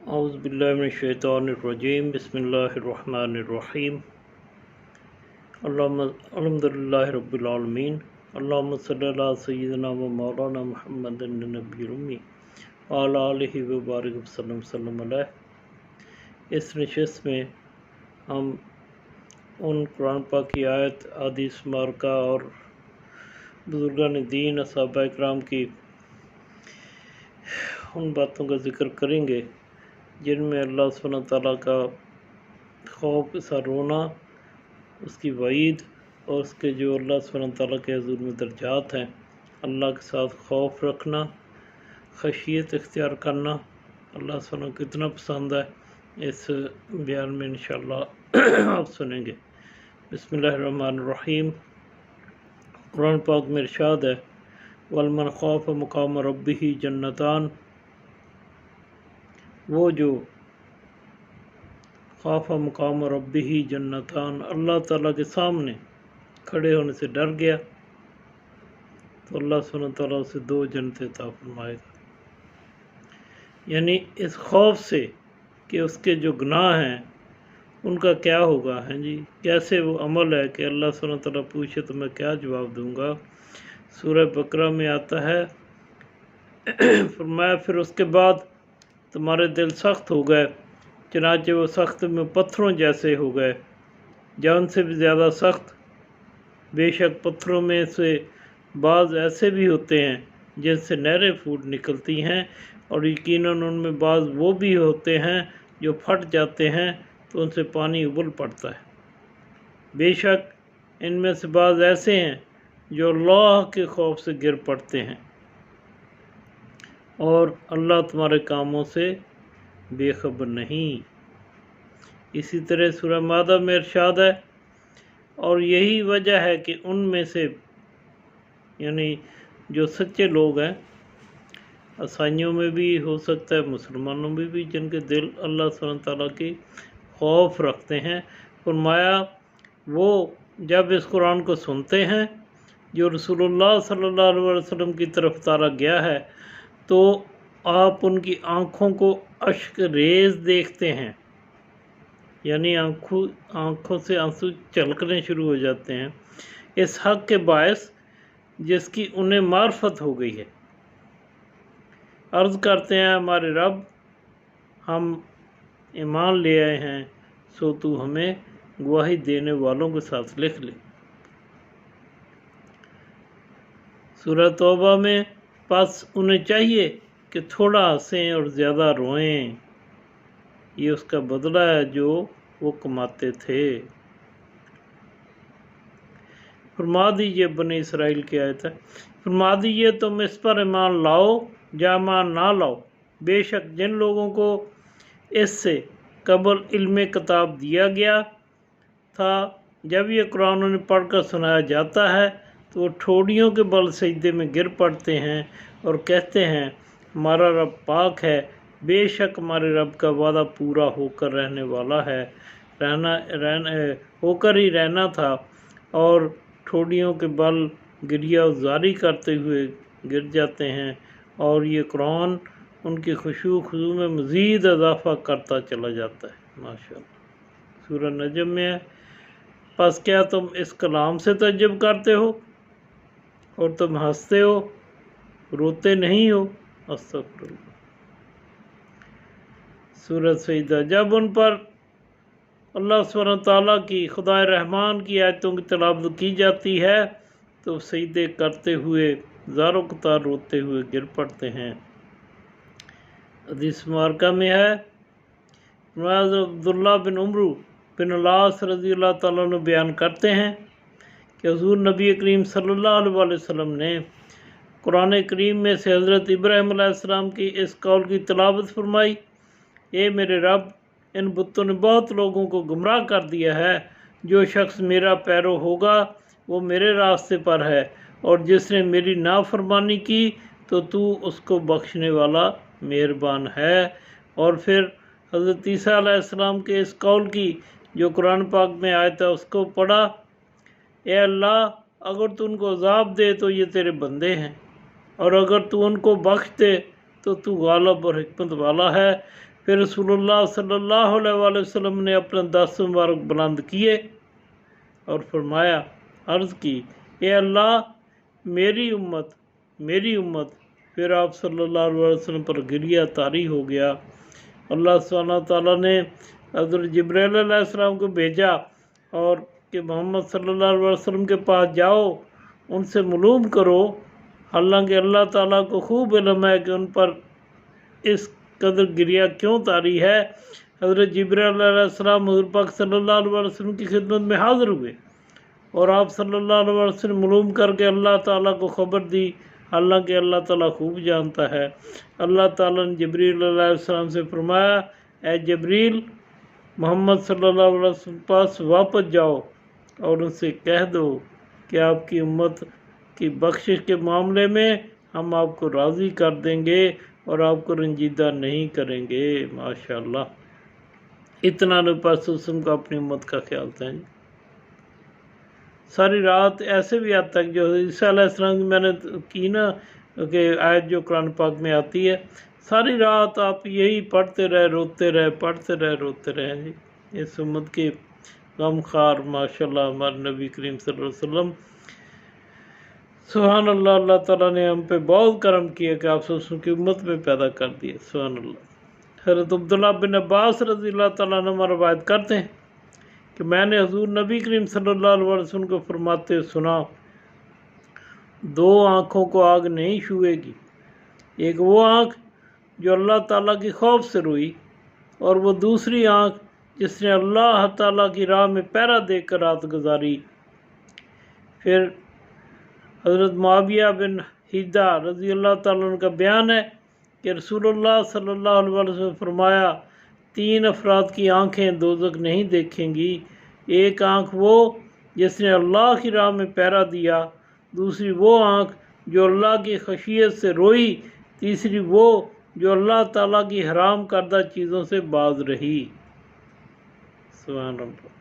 اعوذ باللہ من الشیطان الرجیم بسم اللہ الرحمن الرحیم الحمدللہ رب العالمین اللہم صلی علی سیدنا و مولانا محمد النبی الامی وعلی آلہ وبارک وسلم علیہ۔ اس نشست میں ہم ان قرآن پاک کی آیت، احادیث مبارکہ اور بزرگان دین صحابہ اکرام کی ان باتوں کا ذکر کریں گے جن میں اللہ سبحانہ تعالیٰ کا خوف کا رونا، اس کی وعید اور اس کے جو اللہ سبحانہ تعالیٰ کے حضور میں درجات ہیں، اللہ کے ساتھ خوف رکھنا، خشیت اختیار کرنا اللہ سبحانہ کو کتنا پسند ہے، اس بیان میں انشاءاللہ آپ سنیں گے۔ بسم اللہ الرحمن الرحیم۔ قرآن پاک میں ارشاد ہے وَلْمَنْ خَافَ مَقَامَ رَبِّهِ جَنَّتَانِ، وہ جو خاف مقام ربہ جنتان، اللہ تعالیٰ کے سامنے کھڑے ہونے سے ڈر گیا تو اللہ سبحانہ تعالیٰ اسے 2 جنتیں عطا فرمائے گا۔ یعنی اس خوف سے کہ اس کے جو گناہ ہیں ان کا کیا ہوگا، کیسے وہ عمل ہے کہ اللہ سبحانہ تعالیٰ پوچھے تو میں کیا جواب دوں گا۔ سورہ بقرہ میں آتا ہے، فرمایا پھر اس کے بعد تمہارے دل سخت ہو گئے، چنانچہ وہ سخت میں پتھروں جیسے ہو گئے، جان سے بھی زیادہ سخت۔ بے شک پتھروں میں سے بعض ایسے بھی ہوتے ہیں جن سے نہریں پھوٹ نکلتی ہیں، اور یقیناً ان میں بعض وہ بھی ہوتے ہیں جو پھٹ جاتے ہیں تو ان سے پانی ابل پڑتا ہے۔ بے شک ان میں سے بعض ایسے ہیں جو اللہ کے خوف سے گر پڑتے ہیں، اور اللہ تمہارے کاموں سے بے خبر نہیں۔ اسی طرح سورہ مائدہ میں ارشاد ہے، اور یہی وجہ ہے کہ ان میں سے یعنی جو سچے لوگ ہیں، عیسائیوں میں بھی ہو سکتا ہے، مسلمانوں میں بھی، جن کے دل اللہ سبحانہ تعالیٰ کی خوف رکھتے ہیں، فرمایا وہ جب اس قرآن کو سنتے ہیں جو رسول اللہ صلی اللہ علیہ وسلم کی طرف اتارا گیا ہے، تو آپ ان کی آنکھوں کو اشک ریز دیکھتے ہیں، یعنی آنکھوں سے آنسو چھلکنے شروع ہو جاتے ہیں، اس حق کے باعث جس کی انہیں معرفت ہو گئی ہے۔ عرض کرتے ہیں ہمارے رب، ہم ایمان لے آئے ہیں، سو تو ہمیں گواہی دینے والوں کے ساتھ لکھ لے۔ سورہ توبہ میں پس انہیں چاہیے کہ تھوڑا ہنسیں اور زیادہ روئیں، یہ اس کا بدلہ ہے جو وہ کماتے تھے۔ فرما دیجئے، بنی اسرائیل کی آیت ہے، فرما دیجئے تم اس پر ایمان لاؤ یا ایمان نہ لاؤ، بے شک جن لوگوں کو اس سے قبل علم کتاب دیا گیا تھا، جب یہ قرآن انہیں پڑھ کر سنایا جاتا ہے تو وہ ٹھوڑیوں کے بل سجدے میں گر پڑتے ہیں اور کہتے ہیں ہمارا رب پاک ہے، بے شک ہمارے رب کا وعدہ پورا ہو کر رہنے والا ہے، ہو کر ہی رہنا تھا، اور ٹھوڑیوں کے بل گریہ زاری کرتے ہوئے گر جاتے ہیں، اور یہ قرآن ان کی خشوع خضوع میں مزید اضافہ کرتا چلا جاتا ہے۔ ماشاءاللہ۔ سورہ نجم میں ہے، پس کیا تم اس کلام سے تعجب کرتے ہو اور تم ہنستے ہو، روتے نہیں ہو؟ استغفر اللہ۔ سورہ سجدہ، جب ان پر اللہ سبحانہ تعالیٰ کی خدا رحمان کی آیتوں کی تلاوت کی جاتی ہے تو سجدے کرتے ہوئے زاروں قطار روتے ہوئے گر پڑتے ہیں۔ حدیث مبارکہ میں ہے، عبداللہ بن عمرو بن العاص رضی اللہ تعالیٰ عنہ بیان کرتے ہیں کہ حضور نبی کریم صلی اللہ علیہ وسلم نے قرآن کریم میں سے حضرت ابراہیم علیہ السلام کی اس قول کی تلاوت فرمائی، اے میرے رب، ان بتوں نے بہت لوگوں کو گمراہ کر دیا ہے، جو شخص میرا پیرو ہوگا وہ میرے راستے پر ہے، اور جس نے میری نافرمانی کی تو تو اس کو بخشنے والا مہربان ہے۔ اور پھر حضرت عیسیٰ علیہ السلام کے اس قول کی جو قرآن پاک میں آیا تھا اس کو پڑھا، اے اللہ، اگر تو ان کو عذاب دے تو یہ تیرے بندے ہیں، اور اگر تو ان کو بخش دے تو تو غالب اور حکمت والا ہے۔ پھر رسول اللہ صلی اللہ علیہ وآلہ وسلم نے اپنے دست مبارک بلند کیے اور فرمایا، عرض کی، اے اللہ میری امت میری امت۔ پھر آپ صلی اللہ علیہ وسلم پر گریہ طاری ہو گیا۔ اللہ سبحانہ تعالیٰ نے حضرت جبرائیل علیہ السلام کو بھیجا اور کہ محمد صلی اللہ علیہ وسلم کے پاس جاؤ، ان سے معلوم کرو، حالانکہ اللہ تعالیٰ کو خوب علم ہے کہ ان پر اس قدر گریہ کیوں طاری ہے۔ حضرت جبرائیل علیہ السلام حضور پاک صلی اللہ علیہ وسلم کی خدمت میں حاضر ہوئے اور آپ صلی اللہ علیہ وسلم معلوم کر کے اللہ تعالیٰ کو خبر دی، حالانکہ اللہ تعالیٰ خوب جانتا ہے۔ اللہ تعالیٰ نے جبریل علیہ السلام سے فرمایا، اے جبریل، محمد صلی اللہ علیہ وسلم پاس واپس جاؤ اور ان سے کہہ دو کہ آپ کی امت کی بخشش کے معاملے میں ہم آپ کو راضی کر دیں گے اور آپ کو رنجیدہ نہیں کریں گے۔ ماشاءاللہ، اتنا نبی پاک صلی اللہ علیہ وسلم کا اپنی امت کا خیال تھا۔ ساری رات ایسے بھی آتا ہے جو عیسیٰ علیہ السلام کی میں نے کی نا کہ آیت جو قرآن پاک میں آتی ہے، ساری رات آپ یہی پڑھتے رہے روتے رہے، پڑھتے رہے روتے رہے جی۔ اس امت کے غم خار ماشاءاللہ ہمارے نبی کریم صلی اللہ علیہ وسلم، سبحان اللہ، اللہ تعالیٰ نے ہم پہ بہت کرم کیا کہ آپ سب کی امت میں پیدا کر دیا، سبحان اللہ۔ حضرت عبداللہ بن عباس رضی اللہ تعالیٰ عنہ روایت کرتے ہیں کہ میں نے حضور نبی کریم صلی اللہ علیہ وسلم کو فرماتے سنا، دو آنکھوں کو آگ نہیں چھوئے گی، ایک وہ آنکھ جو اللہ تعالیٰ کی خوف سے روئی، اور وہ دوسری آنکھ جس نے اللہ تعالیٰ کی راہ میں پہرا دے کر رات گزاری۔ پھر حضرت معاویہ بن حیدہ رضی اللہ تعالیٰ عنہ کا بیان ہے کہ رسول اللہ صلی اللہ علیہ وسلم فرمایا، تین افراد کی آنکھیں دوزخ نہیں دیکھیں گی، ایک آنکھ وہ جس نے اللہ کی راہ میں پہرا دیا، دوسری وہ آنکھ جو اللہ کی خشیت سے روئی، تیسری وہ جو اللہ تعالیٰ کی حرام کردہ چیزوں سے باز رہی۔ سبحان اللہ۔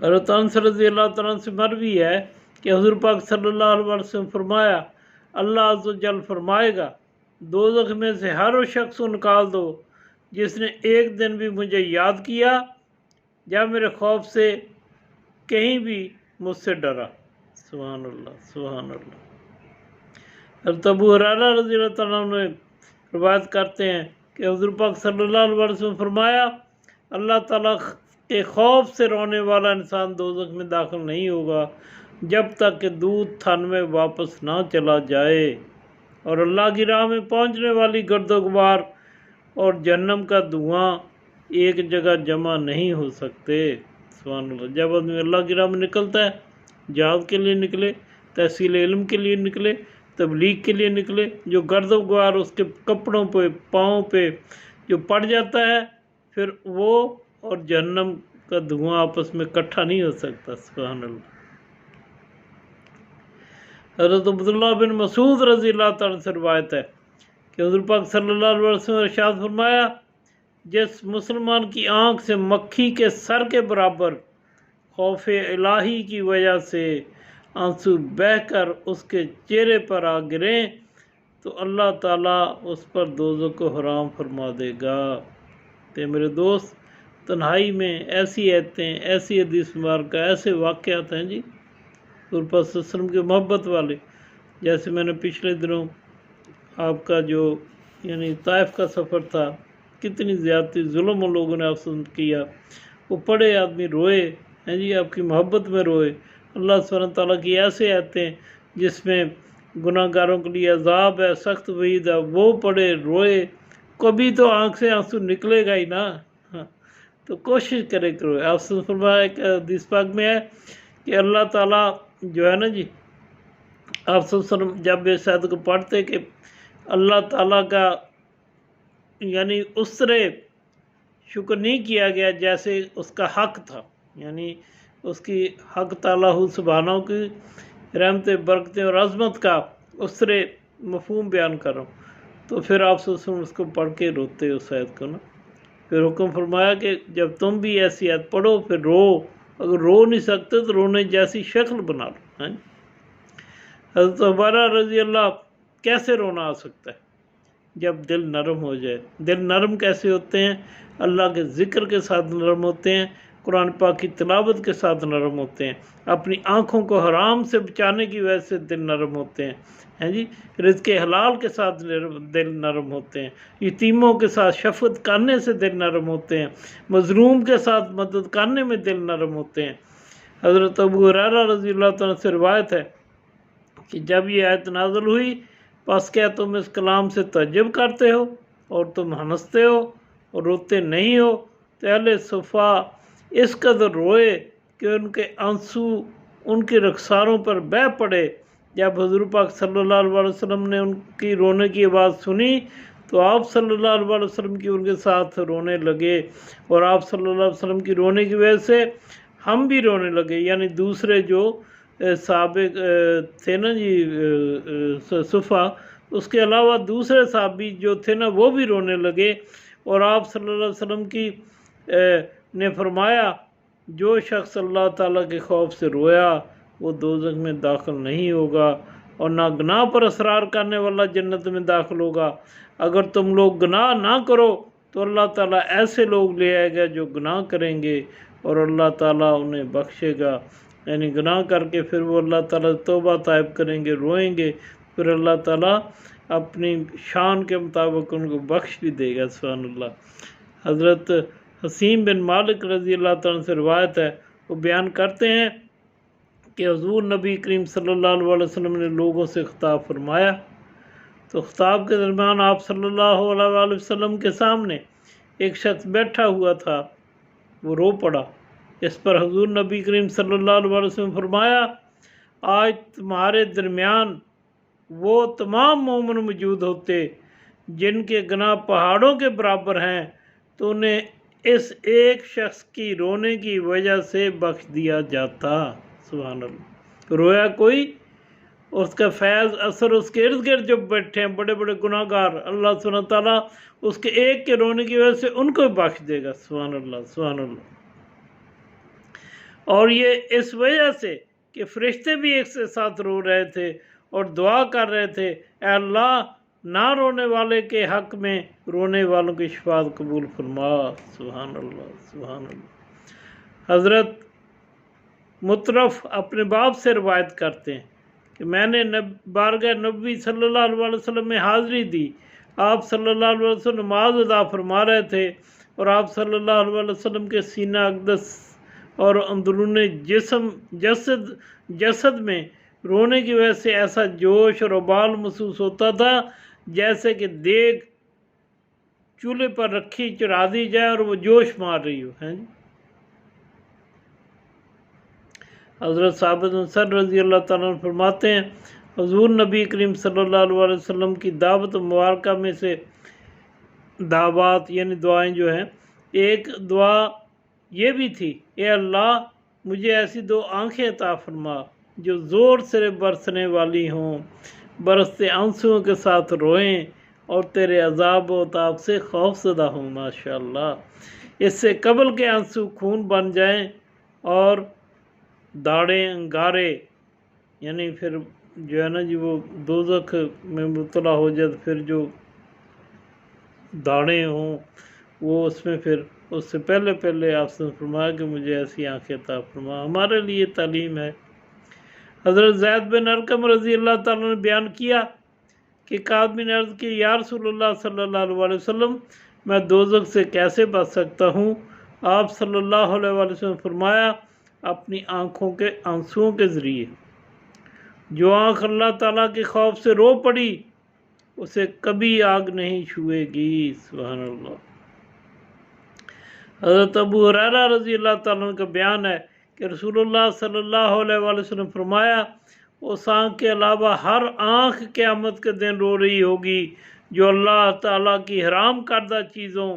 حضرت انس رضی اللہ تعالیٰ عنہ سے مروی ہے کہ حضور پاک صلی اللہ علیہ وسلم فرمایا، اللہ عز و جل فرمائے گا، دوزخ میں سے ہر وہ شخص کو نکال دو جس نے ایک دن بھی مجھے یاد کیا یا میرے خوف سے کہیں بھی مجھ سے ڈرا۔ سبحان اللہ، سبحان اللہ۔ حضرت ابو ہریرہ رضی اللہ تعالیٰ عنہ روایت کرتے ہیں کہ حضور پاک صلی اللہ علیہ وسلم فرمایا، اللہ تعالیٰ کے خوف سے رونے والا انسان دوزخ میں داخل نہیں ہوگا جب تک کہ دودھ تھن میں واپس نہ چلا جائے، اور اللہ کی راہ میں پہنچنے والی گرد و غبار اور جہنم کا دھواں ایک جگہ جمع نہیں ہو سکتے۔ سبحان اللہ۔ جب آدمی اللہ کی راہ میں نکلتا ہے، جہاد کے لیے نکلے، تحصیل علم کے لیے نکلے، تبلیغ کے لیے نکلے، جو گرد و غبار اس کے کپڑوں پہ پاؤں پہ جو پڑ جاتا ہے، پھر وہ اور جہنم کا دھواں آپس میں اکٹھا نہیں ہو سکتا۔ سبحان اللہ۔ حضرت عبداللہ بن مسعود رضی اللہ تعالیٰ سے روایت ہے کہ حضور پاک صلی اللہ علیہ وسلم نے ارشاد فرمایا، جس مسلمان کی آنکھ سے مکھی کے سر کے برابر خوف الہی کی وجہ سے آنسو بہہ کر اس کے چہرے پر آ گریں تو اللہ تعالیٰ اس پر دوزخ کو حرام فرما دے گا۔ تو میرے دوست، تنہائی میں ایسی آیتیں، ایسی حدیث مبارکہ، ایسے واقعات ہیں جی حضور پاک صلی اللہ علیہ وسلم کے محبت والے، جیسے میں نے پچھلے دنوں آپ کا جو یعنی طائف کا سفر تھا، کتنی زیادتی ظلم ان لوگوں نے آپ سے کیا، وہ پڑھے آدمی روئے ہیں جی، آپ کی محبت میں روئے۔ اللہ سبحانہ تعالیٰ کی ایسے آیتیں جس میں گناہ گاروں کے لیے عذاب ہے، سخت وعید ہے، وہ پڑھے روئے، کبھی تو آنکھ سے آنسو نکلے گا ہی نا، تو کوشش کرے کرو۔ آپ سے فرمایا ایک حدیث پاک میں ہے کہ اللہ تعالیٰ جو ہے نا جی، آپ صلی اللہ علیہ وسلم جب اس آیت کو پڑھتے کہ اللہ تعالیٰ کا یعنی اس طرح شکر نہیں کیا گیا جیسے اس کا حق تھا، یعنی اس کی حق تعالیٰ سبحانہ کی رحمت برکتیں اور عظمت کا اس طرح مفہوم بیان کر رہا ہوں، تو پھر آپ صلی اللہ علیہ وسلم اس کو پڑھ کے روتے اس آیت کو نا، پھر حکم فرمایا کہ جب تم بھی ایسی آیت پڑھو پھر رو، اگر رو نہیں سکتے تو رونے جیسی شکل بنا لو۔ حضرت عبارہ رضی اللہ، کیسے رونا آ سکتا ہے جب دل نرم ہو جائے۔ دل نرم کیسے ہوتے ہیں؟ اللہ کے ذکر کے ساتھ نرم ہوتے ہیں، قرآن پاک کی تلاوت کے ساتھ نرم ہوتے ہیں، اپنی آنکھوں کو حرام سے بچانے کی وجہ سے دل نرم ہوتے ہیں جی، رزق حلال کے ساتھ دل نرم ہوتے ہیں، یتیموں کے ساتھ شفقت کرنے سے دل نرم ہوتے ہیں، مظلوم کے ساتھ مدد کرنے میں دل نرم ہوتے ہیں۔ حضرت ابو ہریرہ رضی اللہ عنہ سے روایت ہے کہ جب یہ آیت نازل ہوئی، پس کیا تم اس کلام سے تعجب کرتے ہو اور تم ہنستے ہو اور روتے نہیں ہو؟ تو اہل صفا اس قدر روئے کہ ان کے آنسو ان کے رخساروں پر بہہ پڑے۔ جب حضور پاک صلی اللہ علیہ وسلم نے ان کی رونے کی آواز سنی تو آپ صلی اللہ علیہ وسلم کی ان کے ساتھ رونے لگے، اور آپ صلی اللہ علیہ وسلم کی رونے کی وجہ سے ہم بھی رونے لگے، یعنی دوسرے جو سابق تھے نا جی صفا، اس کے علاوہ دوسرے صحابی جو تھے نا وہ بھی رونے لگے، اور آپ صلی اللہ علیہ وسلم کی نے فرمایا جو شخص اللہ تعالیٰ کے خوف سے رویا وہ دوزخ میں داخل نہیں ہوگا، اور نہ گناہ پر اصرار کرنے والا جنت میں داخل ہوگا۔ اگر تم لوگ گناہ نہ کرو تو اللہ تعالیٰ ایسے لوگ لے آئے گا جو گناہ کریں گے اور اللہ تعالیٰ انہیں بخشے گا، یعنی گناہ کر کے پھر وہ اللہ تعالیٰ توبہ طائب کریں گے، روئیں گے، پھر اللہ تعالیٰ اپنی شان کے مطابق ان کو بخش بھی دے گا۔ سبحان اللہ۔ حضرت حسین بن مالک رضی اللہ عنہ سے روایت ہے، وہ بیان کرتے ہیں کہ حضور نبی کریم صلی اللہ علیہ وسلم نے لوگوں سے خطاب فرمایا، تو خطاب کے درمیان آپ صلی اللہ علیہ وسلم کے سامنے ایک شخص بیٹھا ہوا تھا، وہ رو پڑا۔ اس پر حضور نبی کریم صلی اللہ علیہ وسلم فرمایا، آج تمہارے درمیان وہ تمام مومن موجود ہوتے جن کے گناہ پہاڑوں کے برابر ہیں تو انہیں اس ایک شخص کی رونے کی وجہ سے بخش دیا جاتا۔ سبحان اللہ۔ رویا کوئی، اس کا فیض اثر اس کے ارد گرد جو بیٹھے ہیں بڑے بڑے گناہ گار، اللہ سبحانہ تعالیٰ اس کے ایک کے رونے کی وجہ سے ان کو بخش دے گا۔ سبحان اللہ، سبحان اللہ۔ اور یہ اس وجہ سے کہ فرشتے بھی ایک سے ساتھ رو رہے تھے اور دعا کر رہے تھے، اے اللہ نہ رونے والے کے حق میں رونے والوں کی شفاعت قبول فرما۔ سبحان اللہ، سبحان اللہ۔ حضرت مطرف اپنے باپ سے روایت کرتے ہیں کہ میں نے بارگاہ نبی صلی اللہ علیہ وسلم میں حاضری دی، آپ صلی اللہ علیہ وسلم نماز ادا فرما رہے تھے، اور آپ صلی اللہ علیہ وسلم کے سینہ اقدس اور اندرون جسد میں رونے کی وجہ سے ایسا جوش اور ابال محسوس ہوتا تھا جیسے کہ دیگ چولہے پر رکھی چڑھا دی جائے اور وہ جوش مار رہی ہو۔ ہیں حضرت ثابت بن سر رضی اللہ تعالیٰ عنہ فرماتے ہیں، حضور نبی کریم صلی اللہ علیہ وسلم کی دعوت مبارکہ میں سے دعوات یعنی دعائیں جو ہیں، ایک دعا یہ بھی تھی، اے اللہ مجھے ایسی دو آنکھیں عطا فرما جو زور سے برسنے والی ہوں، برستے آنسوؤں کے ساتھ روئیں اور تیرے عذاب و عطاب سے خوف زدہ ہوں۔ ماشاءاللہ، اس سے قبل کے آنسو خون بن جائیں اور داڑیں انگارے، یعنی پھر جو ہے نا جی وہ دوزخ میں مبتلا ہو جائے، پھر جو داڑیں ہوں وہ اس میں، پھر اس سے پہلے آپ نے فرمایا کہ مجھے ایسی آنکھیں عطا فرما۔ ہمارے لیے تعلیم ہے۔ حضرت زید بن ارقم رضی اللہ تعالیٰ نے بیان کیا کہ ایک آدمی نے عرض کی، یا رسول اللہ صلی اللہ علیہ وسلم میں دوزخ سے کیسے بچ سکتا ہوں؟ آپ صلی اللہ علیہ وسلم فرمایا، اپنی آنکھوں کے آنسوؤں کے ذریعے۔ جو آنکھ اللہ تعالیٰ کے خوف سے رو پڑی اسے کبھی آگ نہیں چھوئے گی۔ سبحان اللہ۔ حضرت ابو ہریرہ رضی اللہ تعالیٰ عنہ کا بیان ہے کہ رسول اللہ صلی اللہ علیہ وسلم فرمایا، اس آنکھ کے علاوہ ہر آنکھ قیامت کے دن رو رہی ہوگی جو اللہ تعالیٰ کی حرام کردہ چیزوں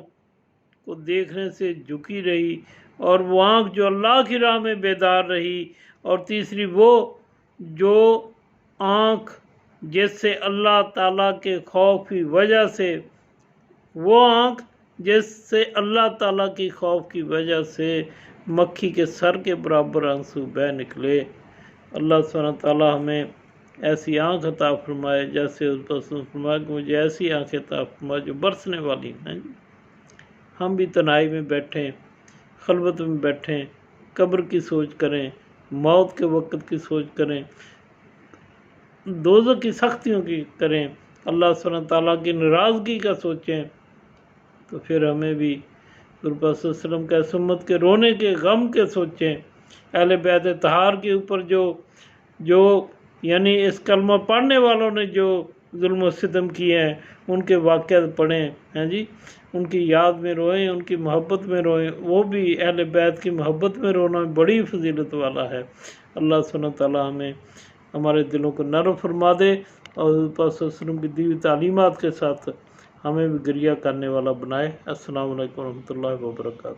کو دیکھنے سے جھکی رہی، اور وہ آنکھ جو اللہ کی راہ میں بیدار رہی، اور تیسری وہ جو آنکھ جس سے اللہ تعالیٰ کے خوف کی وجہ سے، وہ آنکھ جس سے اللہ تعالیٰ کی خوف کی وجہ سے مکھی کے سر کے برابر آنسو بہہ نکلے۔ اللہ سبحانہ تعالیٰ ہمیں ایسی آنکھ عطا فرمائے جیسے اس پر فرمایا کہ مجھے ایسی آنکھ عطا فرمائے جو برسنے والی ہیں جی۔ ہم بھی تنہائی میں بیٹھیں، خلوت میں بیٹھیں، قبر کی سوچ کریں، موت کے وقت کی سوچ کریں، دوزخ کی سختیوں کی کریں، اللہ سبحانہ تعالیٰ کی ناراضگی کا سوچیں، تو پھر ہمیں بھی حضور پاک صلی اللہ علیہ وسلم کے سمت کے رونے کے غم کے سوچیں۔ اہل بیت طہار کے اوپر جو یعنی اس کلمہ پڑھنے والوں نے جو ظلم و ستم کیے ہیں ان کے واقعات پڑھیں ہیں جی، ان کی یاد میں روئیں، ان کی محبت میں روئیں۔ وہ بھی اہل بیت کی محبت میں رونا بڑی فضیلت والا ہے۔ اللہ سبحانہ تعالیٰ ہمیں ہمارے دلوں کو نرم فرما دے اور حضور پاک صلی اللہ علیہ وسلم کی دی ہوئی تعلیمات کے ساتھ ہمیں بھی گریہ کرنے والا بنائے۔ السلام علیکم ورحمۃ اللہ وبرکاتہ۔